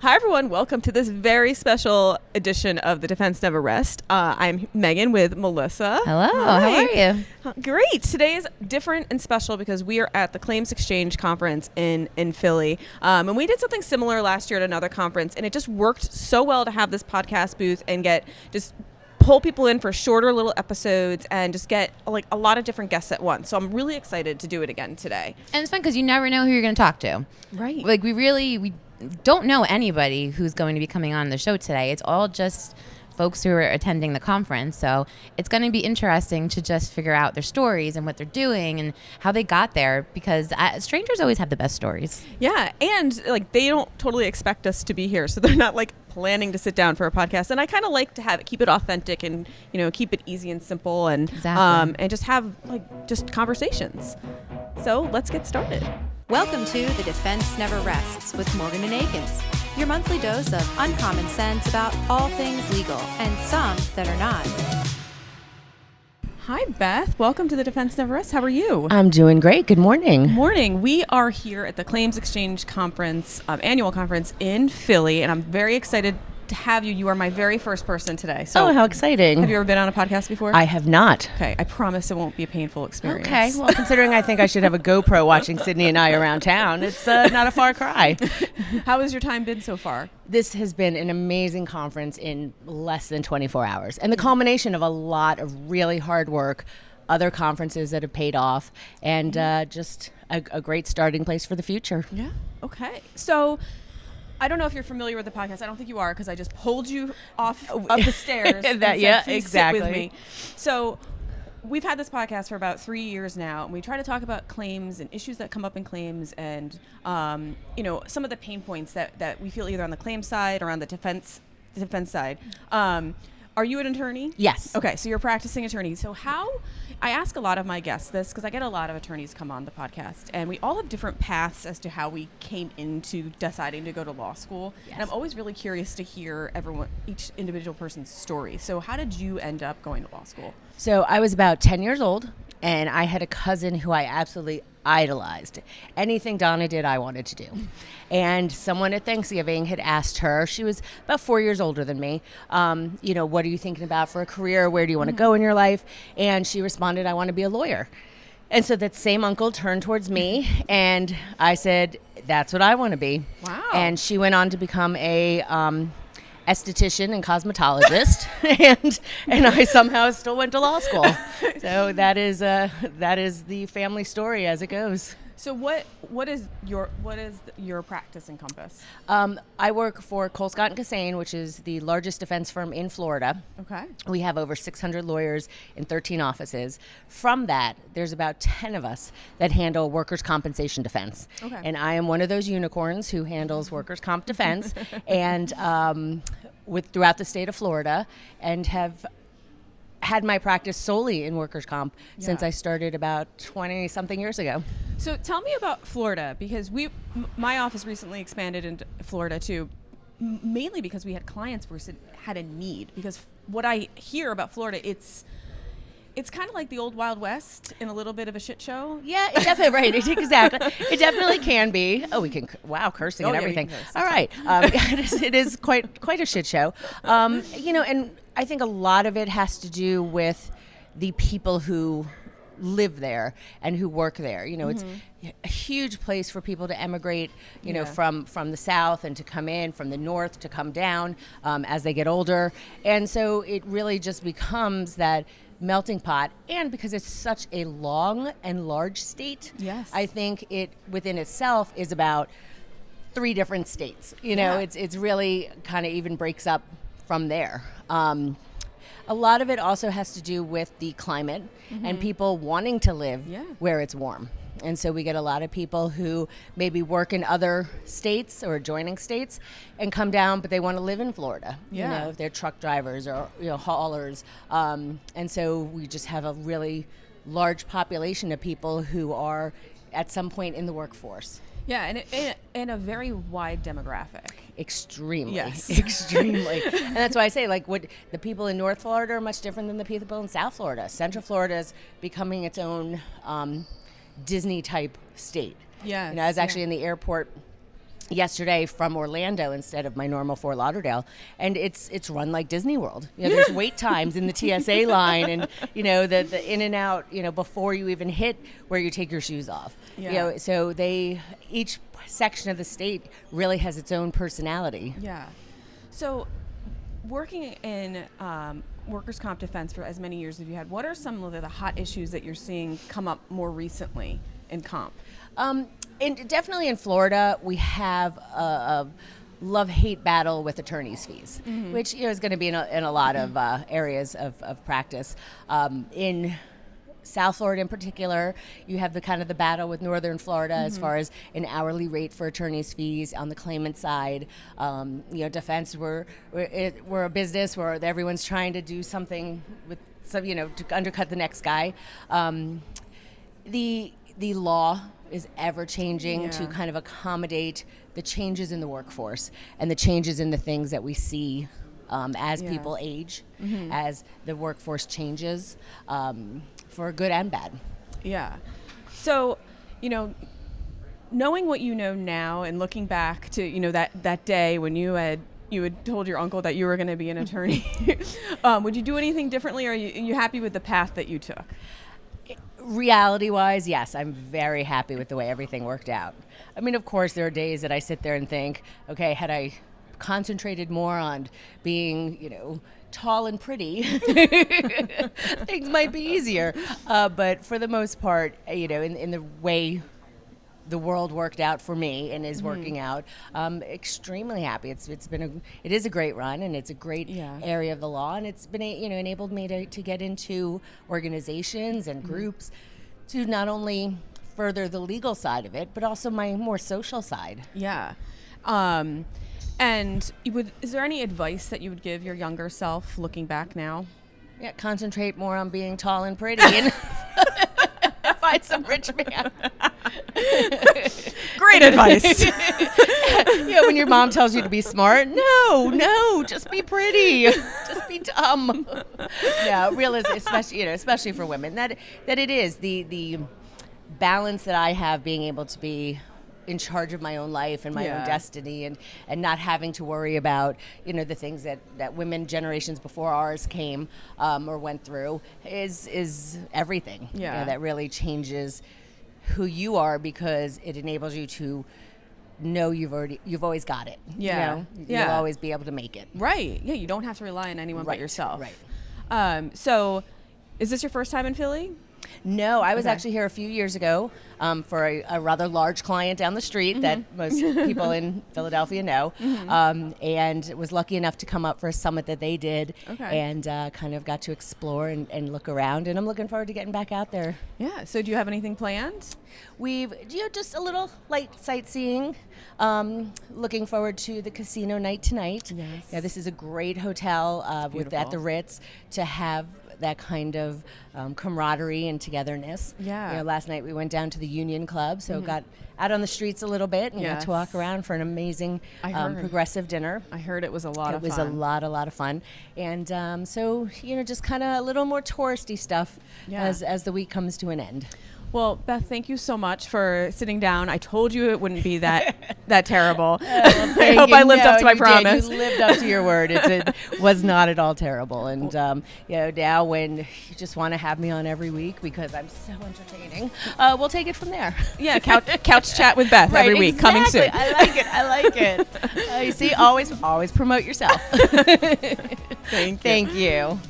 Hi, everyone. Welcome to this very special edition of The Defense Never Rests. I'm Megan with Melissa. Hello. Hi. How are you? Great. Today is different and special because we are at the ClaimsXChange conference in Philly. And we did something similar last year at another conference, and it just worked so well to have this podcast booth and pull people in for shorter little episodes and just get like a lot of different guests at once. So I'm really excited to do it again today. And it's fun because you never know who you're going to talk to. Right. Like we don't know anybody who's going to be coming on the show today. It's all just folks who are attending the conference. So it's going to be interesting to just figure out their stories and what they're doing and how they got there, because strangers always have the best stories. Yeah, and like they don't totally expect us to be here, so they're not like planning to sit down for a podcast. And I kind of like to keep it authentic and keep it easy and simple and Exactly. and just have just conversations. So let's get started. Welcome to The Defense Never Rests with Morgan Akins, your monthly dose of uncommon sense about all things legal and some that are not. Hi, Beth. Welcome to The Defense Never Rests. How are you? I'm doing great. Good morning. Morning. We are here at the ClaimsXChange conference, annual conference in Philly, and I'm very excited to have you. You are my very first person today. So, how exciting. Have you ever been on a podcast before? I have not. Okay. I promise it won't be a painful experience. Okay. Well, considering I think I should have a GoPro watching Sydney and I around town, it's not a far cry. How has your time been so far? This has been an amazing conference in less than 24 hours. And the culmination of a lot of really hard work, other conferences that have paid off, and just a great starting place for the future. Yeah. Okay. So I don't know if you're familiar with the podcast. I don't think you are, because I just pulled you up the stairs. and said, yeah, "Please exactly. sit with me." So we've had this podcast for about 3 years now, and we try to talk about claims and issues that come up in claims, and some of the pain points that we feel either on the claim side or on the defense side. Are you an attorney? Yes. Okay, so you're a practicing attorney. So I ask a lot of my guests this because I get a lot of attorneys come on the podcast, and we all have different paths as to how we came into deciding to go to law school. Yes. And I'm always really curious to hear each individual person's story. So how did you end up going to law school? So I was about 10 years old, and I had a cousin who I absolutely idolized. Anything Donna did, I wanted to do. And someone at Thanksgiving had asked her, she was about 4 years older than me, what are you thinking about for a career? Where do you want to go in your life? And she responded, I want to be a lawyer. And so that same uncle turned towards me, and I said, that's what I want to be. Wow. And she went on to become a esthetician and cosmetologist, and I somehow still went to law school. So that is the family story as it goes. So what is your practice encompass? I work for Cole Scott & Cassane, which is the largest defense firm in Florida. Okay. We have over 600 lawyers in 13 offices. From that, there's about 10 of us that handle workers' compensation defense. Okay. And I am one of those unicorns who handles workers' comp defense and throughout the state of Florida, and have had my practice solely in workers' comp since I started about 20-something years ago. So tell me about Florida, because my office recently expanded into Florida too, mainly because we had clients who had a need. Because what I hear about Florida, it's kind of like the old Wild West in a little bit of a shit show. Yeah, it definitely, right, exactly. It definitely can be. Oh, we can, cursing and everything. All right. It is quite a shit show. And I think a lot of it has to do with the people who live there and who work there. It's a huge place for people to emigrate, from the south, and to come in from the north, to come down as they get older. And so it really just becomes that melting pot. And because it's such a long and large state, yes, I think it within itself is about 3 different states. It's really kind of even breaks up from there. A lot of it also has to do with the climate and people wanting to live where it's warm. And so we get a lot of people who maybe work in other states or adjoining states and come down, but they want to live in Florida. If they're truck drivers or haulers. And so we just have a really large population of people who are at some point in the workforce. Yeah, and in a very wide demographic. Extremely. Yes. Extremely. And that's why I say, what the people in North Florida are much different than the people in South Florida. Central Florida is becoming its own Disney-type state. Yeah. I was actually in the airport yesterday from Orlando instead of my normal Fort Lauderdale, and it's run like Disney World. There's wait times in the TSA line, and the in and out, before you even hit where you take your shoes off. Yeah. So each section of the state really has its own personality. Yeah. So, working in workers' comp defense for as many years as you had, what are some of the hot issues that you're seeing come up more recently in comp? And definitely in Florida, we have a love-hate battle with attorney's fees, which is going to be in a lot of areas of practice. In South Florida in particular, you have the kind of the battle with Northern Florida as far as an hourly rate for attorney's fees on the claimant side. Defense, we're a business where everyone's trying to do something with some, to undercut the next guy. The law is ever changing to kind of accommodate the changes in the workforce and the changes in the things that we see as people age, as the workforce changes, for good and bad. Yeah. So, knowing what you know now and looking back to, that day when you had told your uncle that you were going to be an attorney, would you do anything differently, or are you happy with the path that you took? Reality-wise, yes, I'm very happy with the way everything worked out. I mean, of course, there are days that I sit there and think, okay, had I concentrated more on being, tall and pretty, things might be easier. But for the most part, in the way the world worked out for me and is working out, extremely happy. It is a great run, and it's a great area of the law, and it's been enabled me to get into organizations and groups to not only further the legal side of it, but also my more social side. Yeah. And is there any advice that you would give your younger self looking back now? Yeah, concentrate more on being tall and pretty and find some rich man. Great advice. When your mom tells you to be smart, no, just be pretty, just be dumb. Yeah, realistic, especially for women, that it is the balance that I have, being able to be in charge of my own life and my own destiny, and not having to worry about the things that women generations before ours came or went through is everything. That really changes who you are, because it enables you to know you've always got it. You'll always be able to make it. Right. Yeah, you don't have to rely on anyone but yourself. Right. So is this your first time in Philly? No, I was actually here a few years ago for a rather large client down the street that most people in Philadelphia know, and was lucky enough to come up for a summit that they did, and kind of got to explore and look around, and I'm looking forward to getting back out there. Yeah, so do you have anything planned? We've just a little light sightseeing, looking forward to the casino night tonight. Yes. Yeah, this is a great hotel at the Ritz to have that kind of camaraderie and togetherness. Yeah. Last night we went down to the Union Club, so got out on the streets a little bit and got to walk around for an amazing progressive dinner. I heard it was a lot of fun. It was a lot of fun. And so, just kind of a little more touristy stuff as the week comes to an end. Well, Beth, thank you so much for sitting down. I told you it wouldn't be that terrible. I hope I lived up to my promise. You lived up to your word. It was not at all terrible. And now when you just want to have me on every week because I'm so entertaining, we'll take it from there. Yeah, couch chat with Beth every week, coming soon. I like it. You see, always promote yourself. Thank you. Thank you.